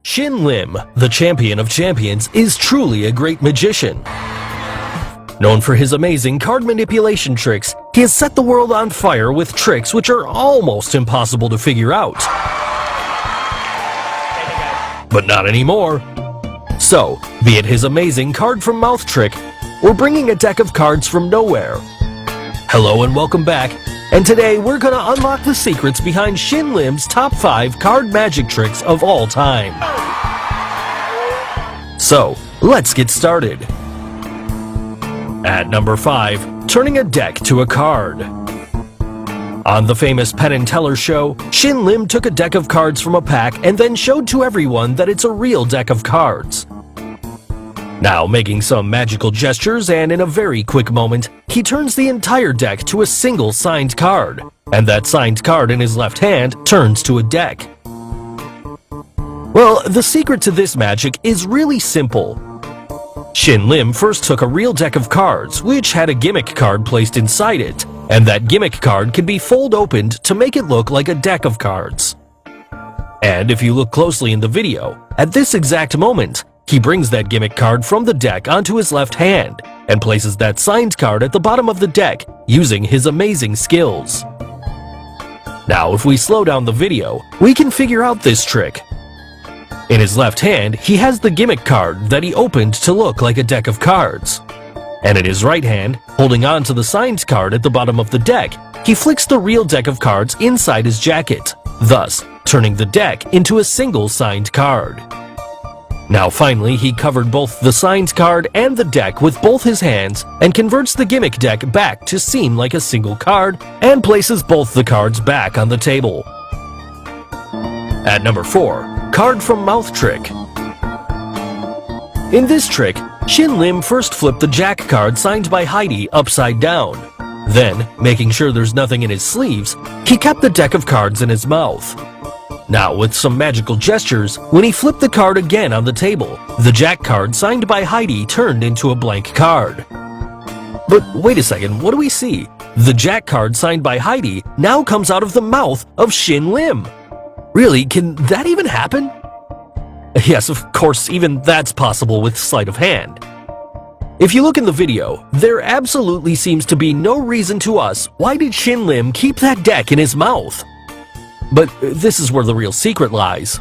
Shin Lim, the champion of champions, is truly a great magician. Known for his amazing card manipulation tricks, he has set the world on fire with tricks which are almost impossible to figure out. But not anymore. So, be it his amazing card from mouth trick, or bringing a deck of cards from nowhere. Hello and welcome back, and today we're gonna unlock the secrets behind Shin Lim's top 5 card magic tricks of all time. So, let's get started. At number 5, turning a deck to a card. On the famous Penn and Teller show, Shin Lim took a deck of cards from a pack and then showed to everyone that it's a real deck of cards. Now, making some magical gestures and in a very quick moment, he turns the entire deck to a single signed card, and that signed card in his left hand turns to a deck. Well, the secret to this magic is really simple. Shin Lim first took a real deck of cards, which had a gimmick card placed inside it, and that gimmick card can be fold opened to make it look like a deck of cards. And if you look closely in the video, at this exact moment, he brings that gimmick card from the deck onto his left hand and places that signed card at the bottom of the deck using his amazing skills. Now, if we slow down the video, we can figure out this trick. In his left hand, he has the gimmick card that he opened to look like a deck of cards. And in his right hand, holding on to the signed card at the bottom of the deck, he flicks the real deck of cards inside his jacket, thus turning the deck into a single signed card. Now finally, he covered both the signed card and the deck with both his hands and converts the gimmick deck back to seem like a single card and places both the cards back on the table. At number 4, card from mouth trick. In this trick, Shin Lim first flipped the Jack card signed by Heidi upside down. Then, making sure there's nothing in his sleeves, he kept the deck of cards in his mouth. Now, with some magical gestures, when he flipped the card again on the table, the Jack card signed by Heidi turned into a blank card. But wait a second, what do we see? The Jack card signed by Heidi now comes out of the mouth of Shin Lim. Really, can that even happen? Yes, of course, even that's possible with sleight of hand. If you look in the video, there absolutely seems to be no reason to us why did Shin Lim keep that deck in his mouth. But this is where the real secret lies.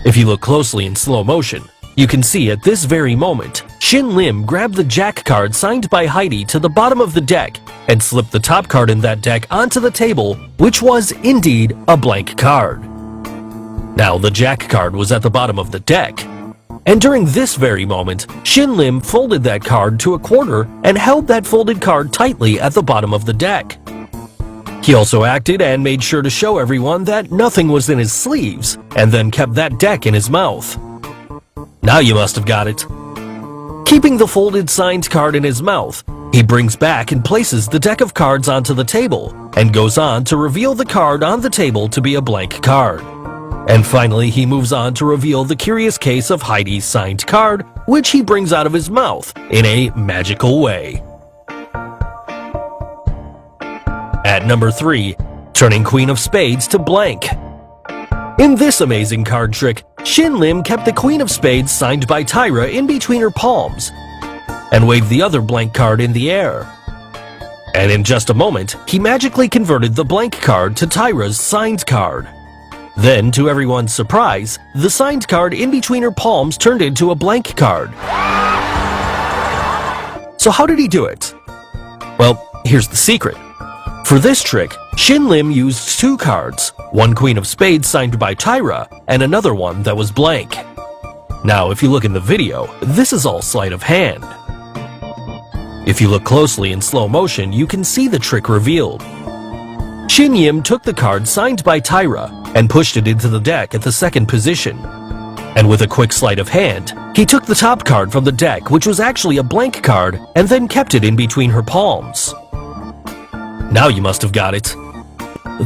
If you look closely in slow motion, you can see at this very moment, Shin Lim grabbed the Jack card signed by Heidi to the bottom of the deck and slipped the top card in that deck onto the table, which was indeed a blank card. Now the Jack card was at the bottom of the deck, and during this very moment, Shin Lim folded that card to a quarter and held that folded card tightly at the bottom of the deck. He also acted and made sure to show everyone that nothing was in his sleeves, and then kept that deck in his mouth. Now you must have got it. Keeping the folded signed card in his mouth, he brings back and places the deck of cards onto the table, and goes on to reveal the card on the table to be a blank card. And finally, he moves on to reveal the curious case of Heidi's signed card, which he brings out of his mouth in a magical way. At number 3, turning Queen of Spades to blank. In this amazing card trick, Shin Lim kept the Queen of Spades signed by Tyra in between her palms, and waved the other blank card in the air. And in just a moment, he magically converted the blank card to Tyra's signed card. Then, to everyone's surprise, the signed card in between her palms turned into a blank card. So how did he do it? Well, here's the secret. For this trick, Shin Lim used 2 cards, one Queen of Spades signed by Tyra, and another one that was blank. Now, if you look in the video, this is all sleight of hand. If you look closely in slow motion, you can see the trick revealed. Shin Lim took the card signed by Tyra and pushed it into the deck at the second position. And with a quick sleight of hand, he took the top card from the deck, which was actually a blank card, and then kept it in between her palms. Now you must have got it.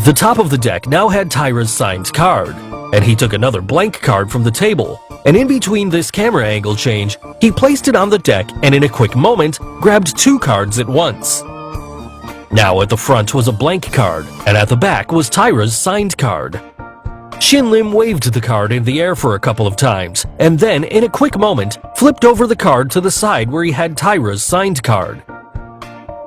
The top of the deck now had Tyra's signed card, and he took another blank card from the table, and in between this camera angle change, he placed it on the deck and in a quick moment, grabbed 2 cards at once. Now at the front was a blank card, and at the back was Tyra's signed card. Shin Lim waved the card in the air for a couple of times, and then, in a quick moment, flipped over the card to the side where he had Tyra's signed card.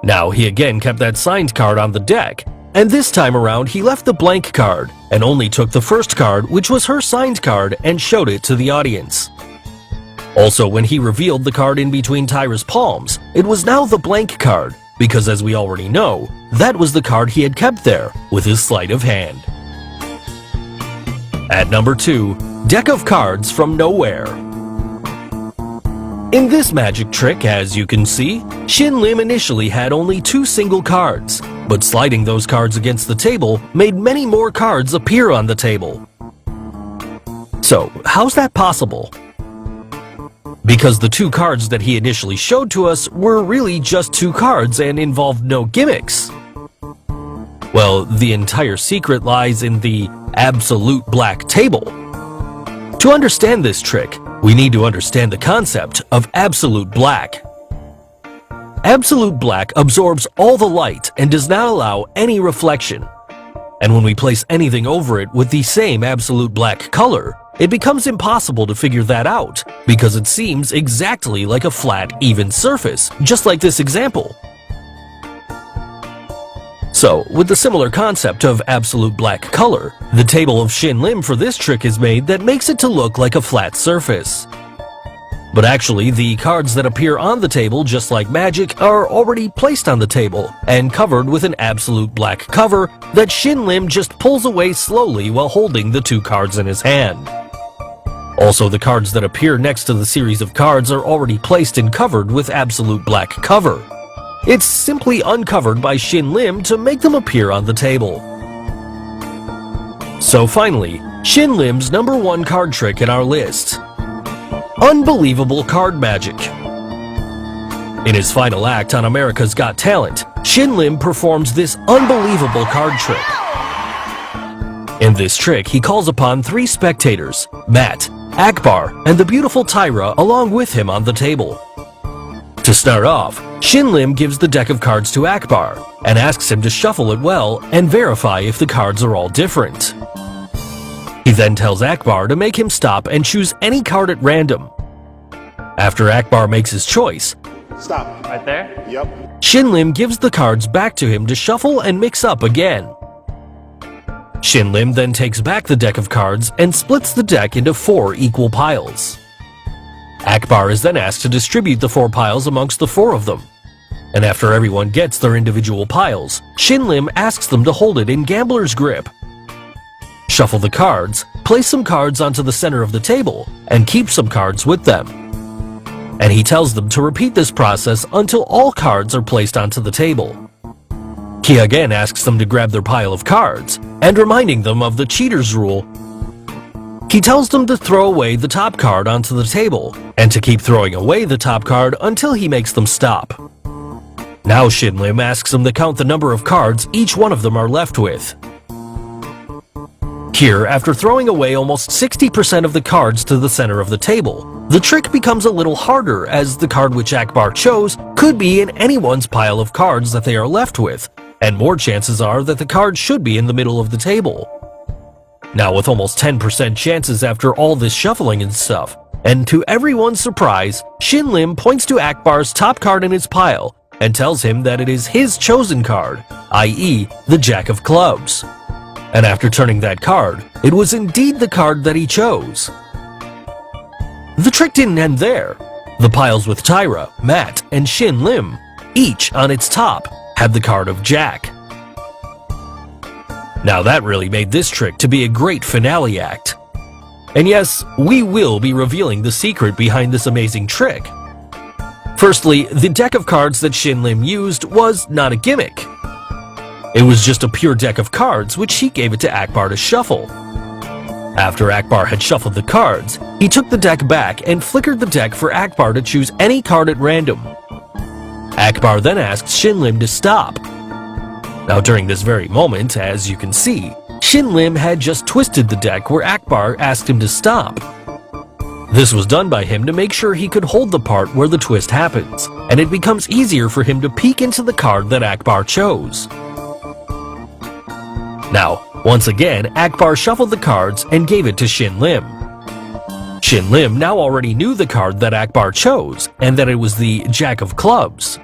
Now he again kept that signed card on the deck, and this time around he left the blank card and only took the first card, which was her signed card, and showed it to the audience. Also, when he revealed the card in between Tyra's palms, it was now the blank card, because as we already know, that was the card he had kept there with his sleight of hand. At number 2, deck of cards from nowhere. In this magic trick, as you can see, Shin Lim initially had only 2 single cards, but sliding those cards against the table made many more cards appear on the table. So, how's that possible? Because the 2 cards that he initially showed to us were really just 2 cards and involved no gimmicks. Well, the entire secret lies in the absolute black table. To understand this trick, we need to understand the concept of absolute black. Absolute black absorbs all the light and does not allow any reflection. And when we place anything over it with the same absolute black color, it becomes impossible to figure that out because it seems exactly like a flat, even surface, just like this example. So, with the similar concept of absolute black color, the table of Shin Lim for this trick is made that makes it to look like a flat surface. But actually, the cards that appear on the table, just like magic, are already placed on the table and covered with an absolute black cover that Shin Lim just pulls away slowly while holding the 2 cards in his hand. Also, the cards that appear next to the series of cards are already placed and covered with absolute black cover. It's simply uncovered by Shin Lim to make them appear on the table. So finally, Shin Lim's number 1 card trick in our list. Unbelievable card magic. In his final act on America's Got Talent, Shin Lim performs this unbelievable card trick. In this trick, he calls upon 3 spectators, Matt, Akbar, and the beautiful Tyra along with him on the table. To start off, Shin Lim gives the deck of cards to Akbar and asks him to shuffle it well and verify if the cards are all different. He then tells Akbar to make him stop and choose any card at random. After Akbar makes his choice, stop. Right there? Yep. Shin Lim gives the cards back to him to shuffle and mix up again. Shin Lim then takes back the deck of cards and splits the deck into 4 equal piles. Akbar is then asked to distribute the 4 piles amongst the 4 of them. And after everyone gets their individual piles, Shin Lim asks them to hold it in gambler's grip. Shuffle the cards, place some cards onto the center of the table, and keep some cards with them. And he tells them to repeat this process until all cards are placed onto the table. He again asks them to grab their pile of cards, and reminding them of the cheater's rule, he tells them to throw away the top card onto the table, and to keep throwing away the top card until he makes them stop. Now Shin Lim asks them to count the number of cards each one of them are left with. Here, after throwing away almost 60% of the cards to the center of the table, the trick becomes a little harder as the card which Akbar chose could be in anyone's pile of cards that they are left with, and more chances are that the card should be in the middle of the table. Now with almost 10% chances after all this shuffling and stuff, and to everyone's surprise, Shin Lim points to Akbar's top card in his pile and tells him that it is his chosen card, i.e. the Jack of Clubs. And after turning that card, it was indeed the card that he chose. The trick didn't end there. The piles with Tyra, Matt, and Shin Lim, each on its top, had the card of Jack. Now that really made this trick to be a great finale act. And yes, we will be revealing the secret behind this amazing trick. Firstly, the deck of cards that Shin Lim used was not a gimmick. It was just a pure deck of cards which he gave it to Akbar to shuffle. After Akbar had shuffled the cards, he took the deck back and flickered the deck for Akbar to choose any card at random. Akbar then asked Shin Lim to stop. Now during this very moment, as you can see, Shin Lim had just twisted the deck where Akbar asked him to stop. This was done by him to make sure he could hold the part where the twist happens, and it becomes easier for him to peek into the card that Akbar chose. Now, Once again, Akbar shuffled the cards and gave it to Shin Lim. Shin Lim now already knew the card that Akbar chose, and that it was the Jack of Clubs.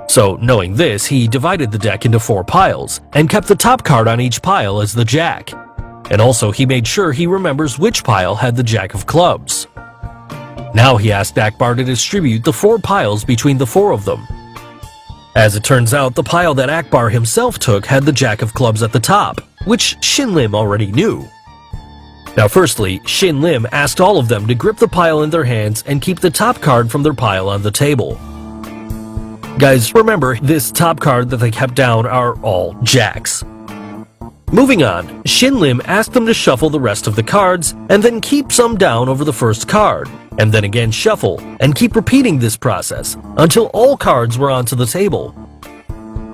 So, knowing this, he divided the deck into 4 piles, and kept the top card on each pile as the Jack. And also, he made sure he remembers which pile had the Jack of Clubs. Now he asked Akbar to distribute the 4 piles between the 4 of them. As it turns out, the pile that Akbar himself took had the Jack of Clubs at the top, which Shin Lim already knew. Now firstly, Shin Lim asked all of them to grip the pile in their hands and keep the top card from their pile on the table. Guys, remember, this top card that they kept down are all Jacks. Moving on, Shin Lim asked them to shuffle the rest of the cards and then keep some down over the first card, and then again shuffle, and keep repeating this process until all cards were onto the table.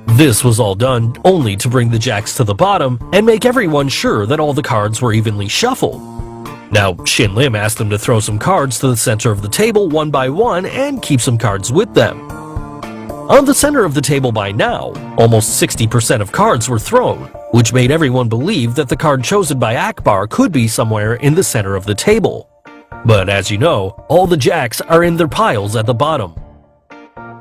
This was all done only to bring the Jacks to the bottom and make everyone sure that all the cards were evenly shuffled. Now, Shin Lim asked them to throw some cards to the center of the table one by one and keep some cards with them. On the center of the table by now, almost 60% of cards were thrown, which made everyone believe that the card chosen by Akbar could be somewhere in the center of the table. But as you know, all the Jacks are in their piles at the bottom.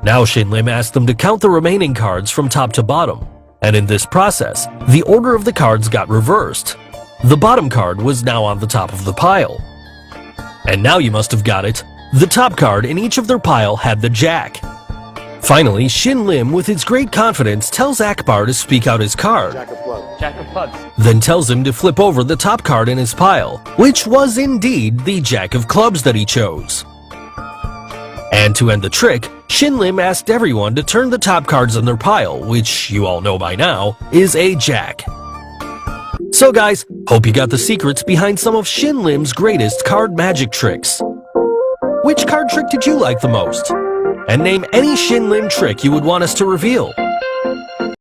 Now Shin Lim asked them to count the remaining cards from top to bottom, and in this process, the order of the cards got reversed. The bottom card was now on the top of the pile. And now you must have got it. The top card in each of their pile had the Jack. Finally, Shin Lim, with his great confidence, tells Akbar to speak out his card. Jack of Clubs. Jack of Clubs. Then tells him to flip over the top card in his pile, which was indeed the Jack of Clubs that he chose. And to end the trick, Shin Lim asked everyone to turn the top cards in their pile, which you all know by now, is a Jack. So guys, hope you got the secrets behind some of Shin Lim's greatest card magic tricks. Which card trick did you like the most? And name any Shin Lim trick you would want us to reveal.